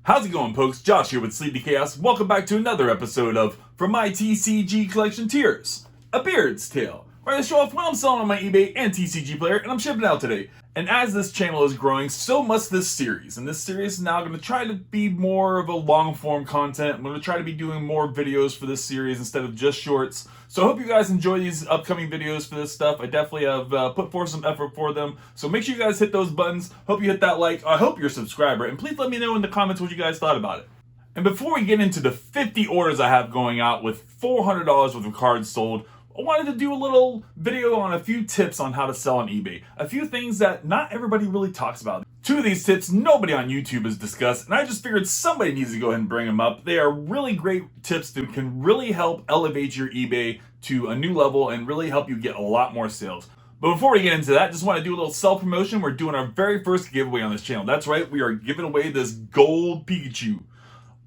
How's it going, folks? Josh here with Sleepy Chaos. Welcome back to another episode of From My TCG Collection Tiers, A Beard's Tale, where I show off what I'm selling on my eBay and TCG player, and I'm shipping out today. And as this channel is growing, so must this series. And this series is now going to try to be more of a long-form content. I'm going to try to be doing more videos for this series instead of just shorts. So I hope you guys enjoy these upcoming videos for this stuff. I definitely have put forth some effort for them. So make sure you guys hit those buttons. Hope you hit that like. I hope you're a subscriber. And please let me know in the comments what you guys thought about it. And before we get into the 50 orders I have going out with $400 worth of cards sold, I wanted to do a little video on a few tips on how to sell on eBay. A few things that not everybody really talks about. Two of these tips nobody on YouTube has discussed, and I just figured somebody needs to go ahead and bring them up. They are really great tips that can really help elevate your eBay to a new level and really help you get a lot more sales. But before we get into that, just want to do a little self-promotion. We're doing our very first giveaway on this channel. That's right, we are giving away this gold Pikachu.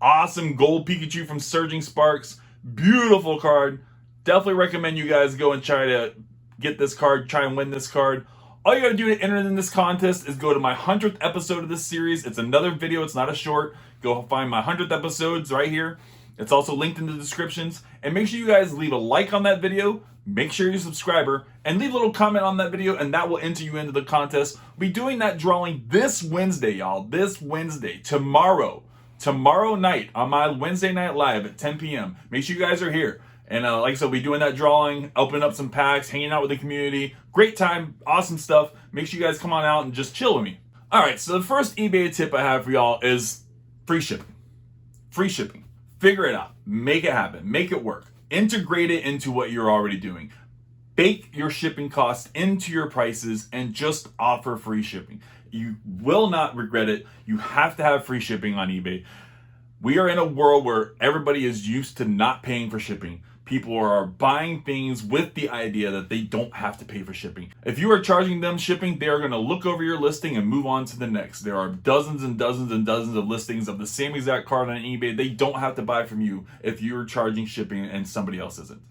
Awesome gold Pikachu from Surging Sparks. Beautiful card. Definitely recommend you guys go and try to get this card, try and win this card. All you gotta do to enter in this contest is go to my 100th episode of this series. It's another video, it's not a short. Go find my 100th episodes right here. It's also linked in the descriptions. And make sure you guys leave a like on that video, make sure you're a subscriber, and leave a little comment on that video, and that will enter you into the contest. We'll be doing that drawing this Wednesday, y'all. This Wednesday, tomorrow night on my Wednesday night live at 10 p.m. Make sure you guys are here. And like I said, we'll be doing that drawing, opening up some packs, hanging out with the community. Great time, awesome stuff. Make sure you guys come on out and just chill with me. All right, so the first eBay tip I have for y'all is free shipping. Free shipping. Figure it out. Make it happen. Make it work. Integrate it into what you're already doing. Bake your shipping costs into your prices and just offer free shipping. You will not regret it. You have to have free shipping on eBay. We are in a world where everybody is used to not paying for shipping. People are buying things with the idea that they don't have to pay for shipping. If you are charging them shipping, they are going to look over your listing and move on to the next. There are dozens and dozens and dozens of listings of the same exact card on eBay. They don't have to buy from you if you're charging shipping and somebody else isn't.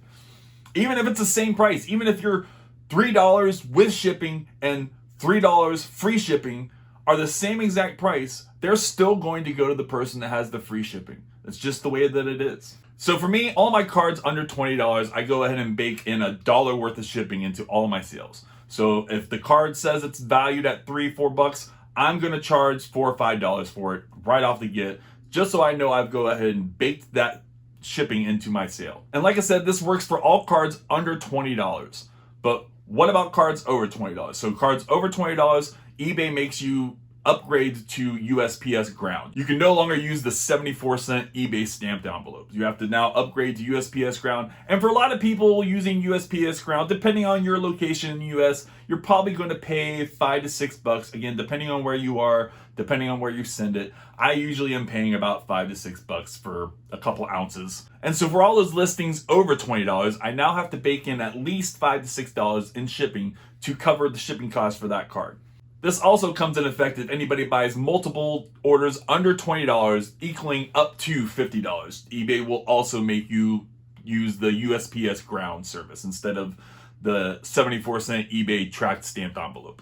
Even if it's the same price, even if you're $3 with shipping and $3 free shipping are the same exact price, they're still going to go to the person that has the free shipping. It's just the way that it is. So for me, all my cards under $20, I go ahead and bake in $1 worth of shipping into all my sales. So if the card says it's valued at $3-4, I'm gonna charge $4 or $5 for it right off the get, just so I know I've go ahead and baked that shipping into my sale. And like I said, this works for all cards under $20. But what about cards over $20? So cards over $20, eBay makes you upgrade to USPS ground. You can no longer use the 74-cent eBay stamped envelopes. You have to now upgrade to USPS ground. And for a lot of people using USPS ground, depending on your location in the US, you're probably going to pay $5 to $6. Again, depending on where you are, depending on where you send it. I usually am paying about $5 to $6 for a couple ounces. And so for all those listings over $20, I now have to bake in at least $5 to $6 in shipping to cover the shipping cost for that card. This also comes in effect if anybody buys multiple orders under $20 equaling up to $50. eBay will also make you use the USPS ground service instead of the 74-cent eBay tracked stamped envelope.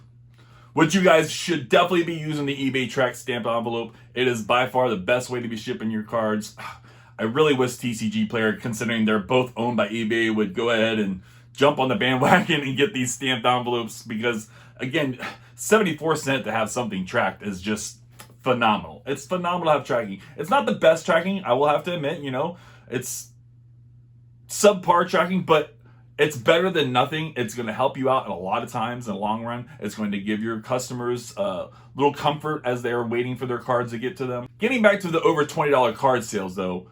Which you guys should definitely be using the eBay tracked stamped envelope. It is by far the best way to be shipping your cards. I really wish TCG Player, considering they're both owned by eBay, would go ahead and jump on the bandwagon and get these stamped envelopes because, again, 74 cents to have something tracked is just phenomenal. It's phenomenal to have tracking. It's not the best tracking, I will have to admit, it's subpar tracking, but it's better than nothing. It's going to help you out a lot of times in the long run. It's going to give your customers a little comfort as they're waiting for their cards to get to them. Getting back to the over $20 card sales though,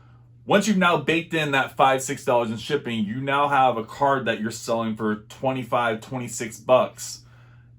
once you've now baked in that $5-6 in shipping, you now have a card that you're selling for $25-26,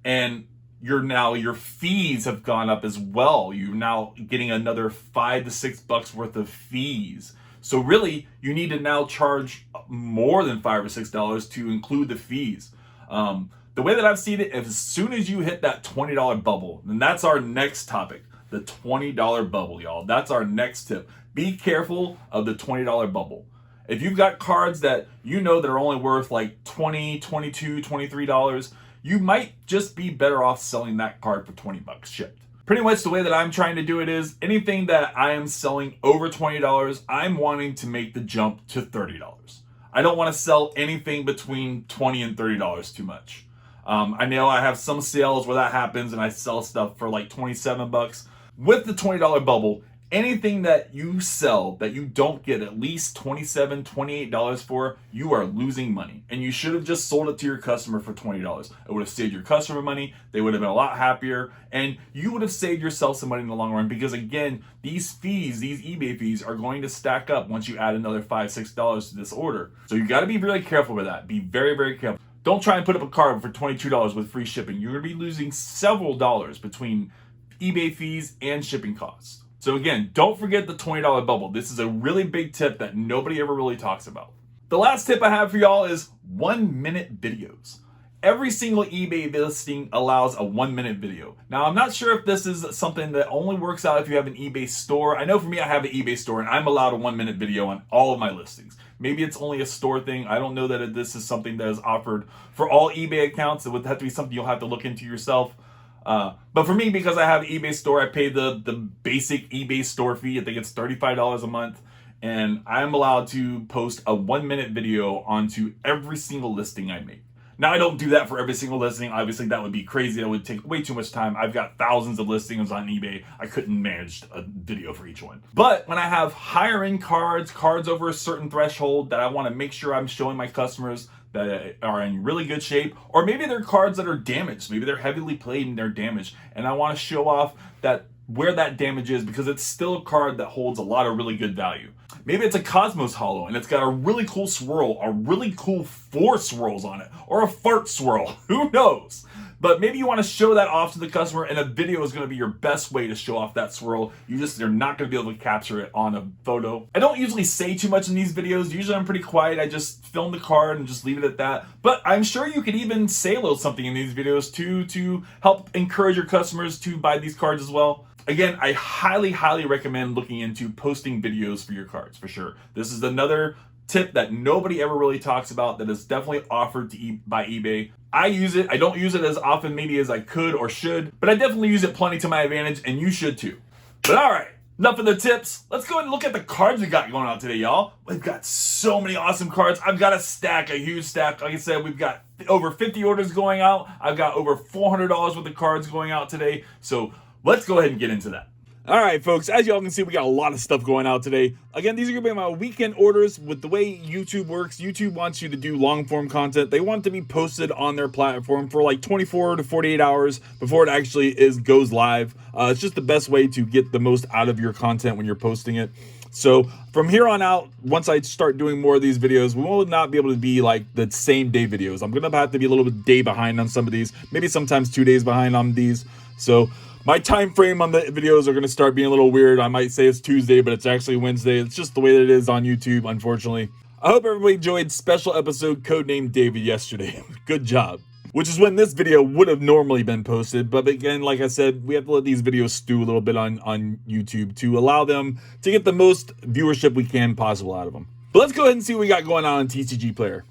and your fees have gone up as well. You're now getting another $5 to $6 worth of fees. So really, you need to now charge more than $5 or $6 to include the fees. The way that I've seen it, as soon as you hit that $20 bubble, and that's our next topic, the $20 bubble, y'all. That's our next tip. Be careful of the $20 bubble. If you've got cards that you know that are only worth like $20, $22, $23, you might just be better off selling that card for $20 shipped. Pretty much the way that I'm trying to do it is anything that I am selling over $20, I'm wanting to make the jump to $30. I don't want to sell anything between $20 and $30 too much. I know I have some sales where that happens and I sell stuff for like 27 bucks. With the $20 bubble, anything that you sell that you don't get at least $27, $28 for, you are losing money. And you should have just sold it to your customer for $20. It would have saved your customer money. They would have been a lot happier. And you would have saved yourself some money in the long run because, again, these fees, these eBay fees are going to stack up once you add another $5, $6 to this order. So you got to be really careful with that. Be very, very careful. Don't try and put up a card for $22 with free shipping. You're going to be losing several dollars between eBay fees and shipping costs. So again, don't forget the $20 bubble. This is a really big tip that nobody ever really talks about. The last tip I have for y'all is 1-minute videos. Every single eBay listing allows a 1-minute video. Now, I'm not sure if this is something that only works out if you have an eBay store. I know for me, I have an eBay store and I'm allowed a 1-minute video on all of my listings. Maybe it's only a store thing. I don't know that this is something that is offered for all eBay accounts. It would have to be something you'll have to look into yourself. But for me, because I have an eBay store, I pay the basic eBay store fee. I think it's $35 a month. And I'm allowed to post a 1-minute video onto every single listing I make. Now, I don't do that for every single listing. Obviously, that would be crazy. That would take way too much time. I've got thousands of listings on eBay. I couldn't manage a video for each one. But when I have higher end cards over a certain threshold that I want to make sure I'm showing my customers that are in really good shape, or maybe they're cards that are damaged. Maybe they're heavily played and they're damaged. And I want to show off that where that damage is because it's still a card that holds a lot of really good value. Maybe it's a Cosmos Holo and it's got a really cool swirl, a really cool 4 swirls on it, or a fart swirl. Who knows? But maybe you want to show that off to the customer, and a video is going to be your best way to show off that swirl. You're not going to be able to capture it on a photo. I don't usually say too much in these videos. Usually I'm pretty quiet. I just film the card and just leave it at that. But I'm sure you could even say a little something in these videos to help encourage your customers to buy these cards as well. Again, I highly, highly recommend looking into posting videos for your cards, for sure. This is another tip that nobody ever really talks about that is definitely offered by eBay. I use it. I don't use it as often maybe as I could or should, but I definitely use it plenty to my advantage, and you should too. But all right, enough of the tips. Let's go ahead and look at the cards we got going on today, y'all. We've got so many awesome cards. I've got a huge stack. Like I said, we've got over 50 orders going out. I've got over $400 worth of cards going out today. So let's go ahead and get into that. All right, folks, as y'all can see, we got a lot of stuff going out today. Again, these are going to be my weekend orders. With the way YouTube works, YouTube wants you to do long-form content. They want it to be posted on their platform for like 24 to 48 hours before it actually goes live. It's just the best way to get the most out of your content when you're posting it. So from here on out, once I start doing more of these videos, we will not be able to be like the same day videos. I'm going to have to be a little bit day behind on some of these, maybe sometimes 2 days behind on these. So my time frame on the videos are going to start being a little weird. I might say it's Tuesday, but it's actually Wednesday. It's just the way that it is on YouTube, unfortunately. I hope everybody enjoyed special episode Codename David yesterday. Good job. Which is when this video would have normally been posted. But again, like I said, we have to let these videos stew a little bit on YouTube to allow them to get the most viewership we can possible out of them. But let's go ahead and see what we got going on TCG Player.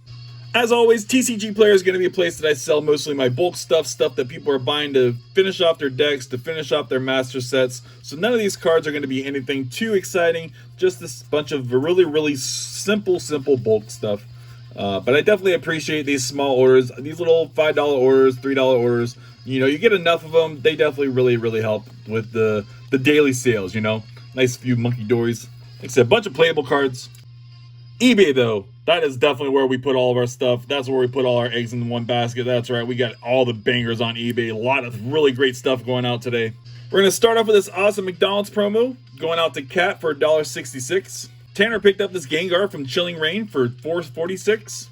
As always, TCG Player is going to be a place that I sell mostly my bulk stuff that people are buying to finish off their decks, to finish off their master sets. So none of these cards are going to be anything too exciting, just this bunch of really, really simple bulk stuff. But I definitely appreciate these small orders, these little $5 orders, $3 orders. You know, you get enough of them, they definitely really help with the daily sales, you know. Nice few monkey dories. Like I said, a bunch of playable cards. eBay, though, that is definitely where we put all of our stuff. That's where we put all our eggs in one basket. That's right, we got all the bangers on eBay. A lot of really great stuff going out today. We're going to start off with this awesome McDonald's promo, going out to Cat for $1.66. Tanner picked up this Gengar from Chilling Reign for $4.46.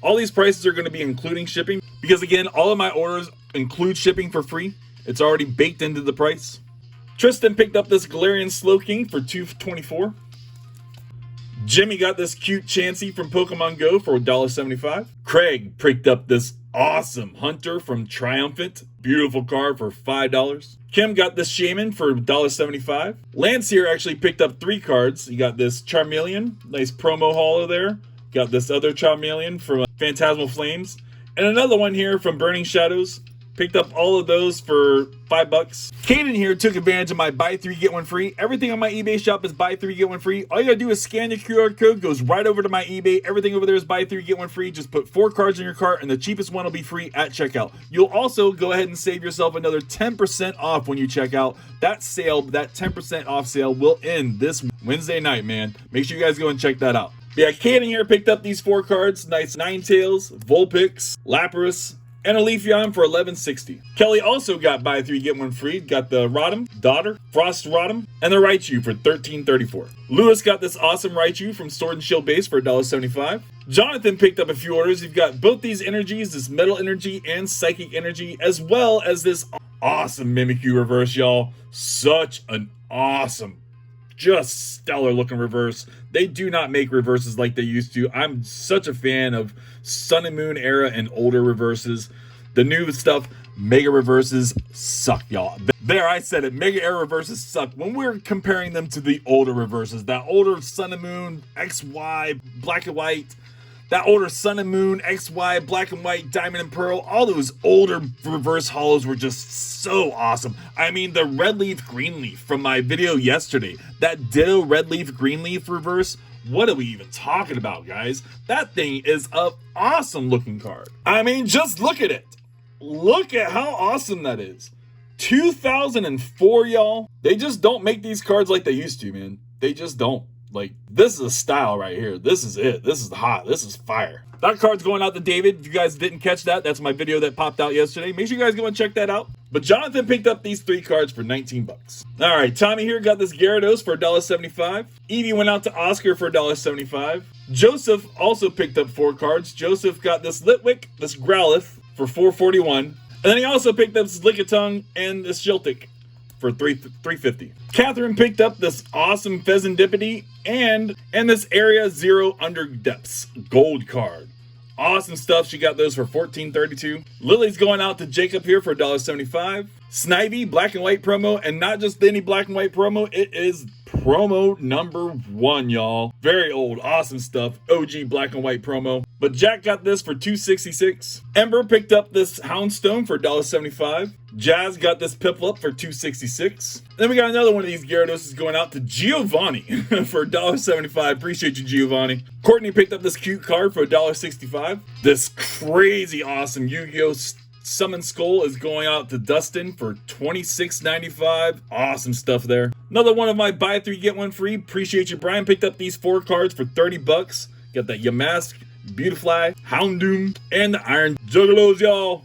All these prices are going to be including shipping, because again, all of my orders include shipping for free. It's already baked into the price. Tristan picked up this Galarian Slowking for $2.24. Jimmy got this cute Chansey from Pokemon Go for $1.75. Craig picked up this awesome Hunter from Triumphant. Beautiful card for $5. Kim got this Shaman for $1.75. Lance here actually picked up 3 cards. He got this Charmeleon, nice promo holo there. Got this other Charmeleon from Phantasmal Flames. And another one here from Burning Shadows. Picked up all of those for $5. Caden here took advantage of my buy 3 get 1 free. Everything on my eBay shop is buy 3 get 1 free. All you gotta do is scan the QR code, goes right over to my eBay. Everything over there is buy 3 get 1 free. Just put 4 cards in your cart and the cheapest one will be free at checkout. You'll also go ahead and save yourself another 10% off when you check out. That sale, that 10% off sale will end this Wednesday night, man. Make sure you guys go and check that out. Yeah, Caden here picked up these 4 cards. Nice Ninetales, Vulpix, Lapras, and a Leafeon for $11.60. Kelly also got buy 3 get 1 free. Got the Rotom, Daughter, Frost Rotom, and the Raichu for $13.34. Lewis got this awesome Raichu from Sword and Shield base for $1.75. Jonathan picked up a few orders. You've got both these energies, this Metal Energy and Psychic Energy, as well as this awesome Mimikyu reverse, y'all. Such an awesome, just stellar looking reverse. They do not make reverses like they used to. I'm such a fan of Sun and Moon era and older reverses. The new stuff, mega reverses, suck, y'all. There, I said it. Mega era reverses suck. When we're comparing them to the older reverses, that older Sun and Moon, XY, Black and White, that older Sun and Moon, XY, Black and White, Diamond and Pearl, all those older reverse holos were just so awesome. I mean, the Red Leaf, Green Leaf from my video yesterday, that Ditto Red Leaf, Green Leaf reverse, what are we even talking about, guys? That thing is an awesome looking card. I mean, just look at it. Look at how awesome that is. 2004, y'all. They just don't make these cards like they used to, man. They just don't. Like, this is a style right here. This is it. This is hot. This is fire. That card's going out to David. If you guys didn't catch that, that's my video that popped out yesterday. Make sure you guys go and check that out. But Jonathan picked up these 3 cards for $19. All right, Tommy here got this Gyarados for $1.75. Evie went out to Oscar for $1.75. Joseph also picked up 4 cards. Joseph got this Litwick, this Growlithe for $4.41. And then he also picked up this Lickitung and this Shiltic for $3.50. Catherine picked up this awesome Pheasantipity and this Area Zero Under Depths gold card. Awesome stuff. She got those for $14.32. Lily's going out to Jacob here for $1.75. Snivy, black and white promo, and not just any black and white promo, it is promo number 1, y'all. Very old, awesome stuff. OG black and white promo. But Jack got this for $2.66. Ember picked up this Houndstone for $1.75. Jazz got this Piplup for $2.66. Then we got another one of these Gyarados going out to Giovanni for $1.75. Appreciate you, Giovanni. Courtney picked up this cute card for $1.65. This crazy awesome Yu-Gi-Oh! Summon Skull is going out to Dustin for $26.95. Awesome stuff there. Another one of my buy 3 get 1 free. Appreciate you. Brian picked up these 4 cards for $30. Got that Yamask, Beautifly, Houndoom, and the Iron Juggalos, y'all.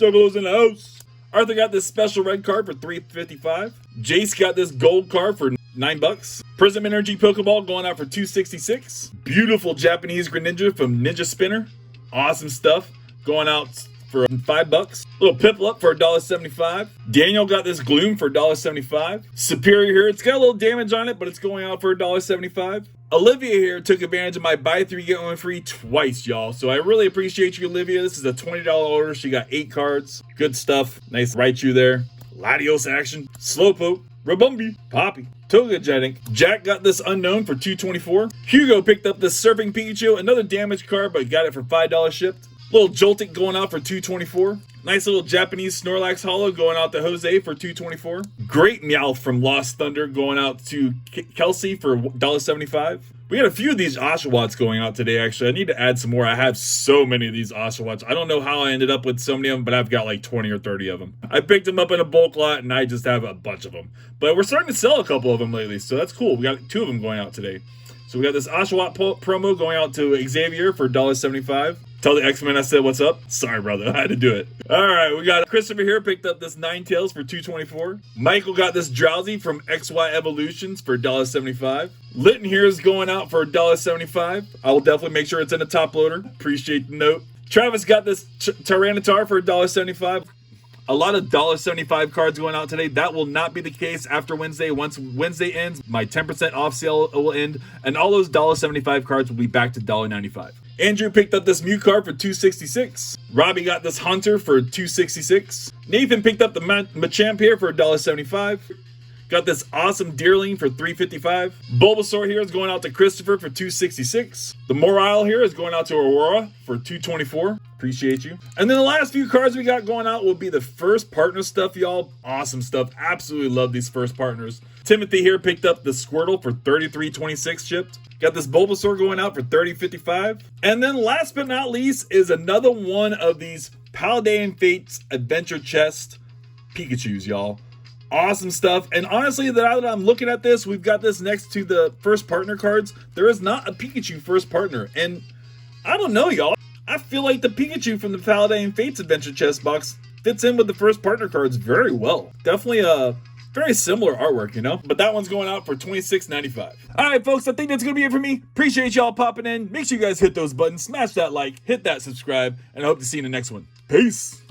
Juggalos in the house. Arthur got this special red card for $3.55. Jace got this gold card for $9. Prism Energy Pokeball going out for $2.66. Beautiful Japanese Greninja from Ninja Spinner. Awesome stuff. Going out for $5. Little Piplup for $1.75. Daniel got this Gloom for $1.75. Superior here, it's got a little damage on it, but it's going out for $1.75. Olivia here took advantage of my buy 3 get 1 free twice, y'all. So I really appreciate you, Olivia. This is a $20 order. She got 8 cards. Good stuff. Nice Raichu there. Latios action. Slowpoke. Rabumbi. Poppy. Togetic. Jack got this Unknown for $2.24. Hugo picked up this Surfing Pikachu. Another damage card, but got it for $5 shipped. Little Joltik going out for $2.24. Nice little Japanese Snorlax Holo going out to Jose for $2.24. Great Meowth from Lost Thunder going out to Kelsey for $1.75. We got a few of these Oshawotts going out today, actually. I need to add some more. I have so many of these Oshawotts. I don't know how I ended up with so many of them, but I've got like 20 or 30 of them. I picked them up in a bulk lot, and I just have a bunch of them. But we're starting to sell a couple of them lately, so that's cool. We got 2 of them going out today. So we got this Oshawott promo going out to Xavier for $1.75. Tell the X-Men I said what's up. Sorry, brother. I had to do it. All right, we got Christopher here picked up this Ninetales for $2.24. Michael got this Drowsy from XY Evolutions for $1.75. Litton here is going out for $1.75. I will definitely make sure it's in the top loader. Appreciate the note. Travis got this Tyranitar for $1.75. A lot of $1.75 cards going out today. That will not be the case after Wednesday. Once Wednesday ends, my 10% off sale will end, and all those $1.75 cards will be back to $1.95. Andrew picked up this Mew card for $2.66. Robbie got this Hunter for $2.66. Nathan picked up the Machamp here for $1.75. Got this awesome Deerling for $3.55. Bulbasaur here is going out to Christopher for $2.66. The Morile here is going out to Aurora for $2.24. Appreciate you. And then the last few cards we got going out will be the first partner stuff, y'all. Awesome stuff. Absolutely love these first partners. Timothy here picked up the Squirtle for $33.26 shipped. Got this Bulbasaur going out for $30.55. And then last but not least is another one of these Paldean Fates Adventure Chest Pikachus, y'all. Awesome stuff. And honestly, now that I'm looking at this, we've got this next to the first partner cards. There is not a Pikachu first partner. And I don't know, y'all. I feel like the Pikachu from the Paldean Fates Adventure Chest box fits in with the first partner cards very well. Definitely a very similar artwork, you know? But that one's going out for $26.95. Alright, folks, I think that's going to be it for me. Appreciate y'all popping in. Make sure you guys hit those buttons, smash that like, hit that subscribe, and I hope to see you in the next one. Peace!